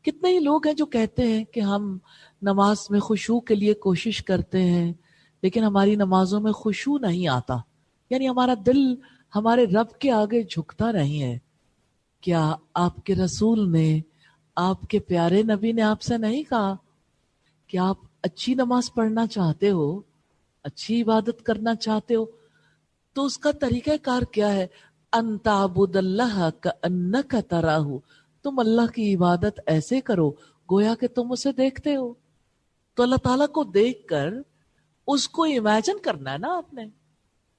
کتنے ہی لوگ ہیں جو کہتے ہیں کہ ہم نماز میں خشوع کے لیے کوشش کرتے ہیں، لیکن ہماری نمازوں میں خشوع نہیں آتا، یعنی ہمارا دل ہمارے رب کے آگے جھکتا نہیں ہے۔ کیا آپ کے رسول نے، آپ کے پیارے نبی نے آپ سے نہیں کہا کہ آپ اچھی نماز پڑھنا چاہتے ہو، اچھی عبادت کرنا چاہتے ہو، تو اس کا طریقہ کار کیا ہے؟ ان تعبد اللہ کأنک تراہ، تم اللہ کی عبادت ایسے کرو گویا کہ تم اسے دیکھتے ہو۔ تو اللہ تعالیٰ کو دیکھ کر اس کو امیجن کرنا ہے نا آپ نے،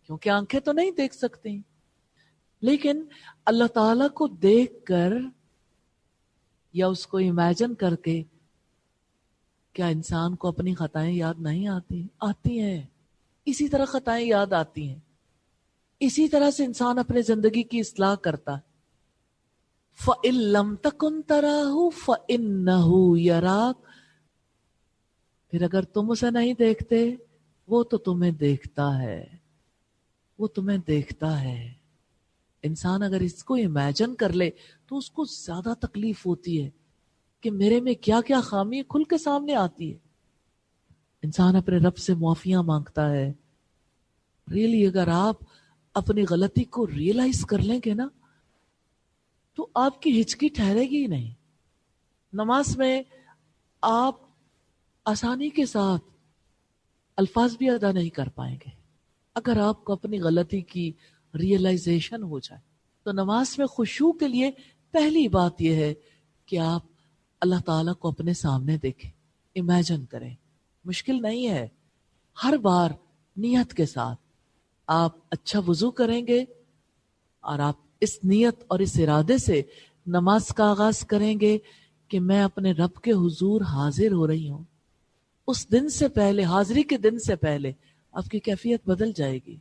کیونکہ آنکھیں تو نہیں دیکھ سکتی، لیکن اللہ تعالیٰ کو دیکھ کر یا اس کو امیجن کر کے کیا انسان کو اپنی خطائیں یاد نہیں آتی؟ آتی ہیں، اسی طرح خطائیں یاد آتی ہیں، اسی طرح سے انسان اپنے زندگی کی اصلاح کرتا ہے۔ فَإِن لَمْ تَكُنْ تَرَاهُ فَإِنَّهُ يَرَاكَ، پھر اگر تم اسے نہیں دیکھتے وہ تو تمہیں دیکھتا ہے، وہ تمہیں دیکھتا ہے۔ انسان اگر اس کو امیجن کر لے تو اس کو زیادہ تکلیف ہوتی ہے کہ میرے میں کیا کیا خامی کھل کے سامنے آتی ہے۔ انسان اپنے رب سے معافیاں مانگتا ہے۔ ریلی اگر آپ اپنی غلطی کو ریئلائز کر لیں گے نا تو آپ کی ہچکی ٹھہرے گی ہی نہیں۔ نماز میں آپ آسانی کے ساتھ الفاظ بھی ادا نہیں کر پائیں گے اگر آپ کو اپنی غلطی کی ریئلائزیشن ہو جائے۔ تو نماز میں خشوع کے لیے پہلی بات یہ ہے کہ آپ اللہ تعالیٰ کو اپنے سامنے دیکھیں، امیجن کریں۔ مشکل نہیں ہے، ہر بار نیت کے ساتھ آپ اچھا وضو کریں گے اور آپ اس نیت اور اس ارادے سے نماز کا آغاز کریں گے کہ میں اپنے رب کے حضور حاضر ہو رہی ہوں۔ اس دن سے پہلے، حاضری کے دن سے پہلے آپ کی کیفیت بدل جائے گی۔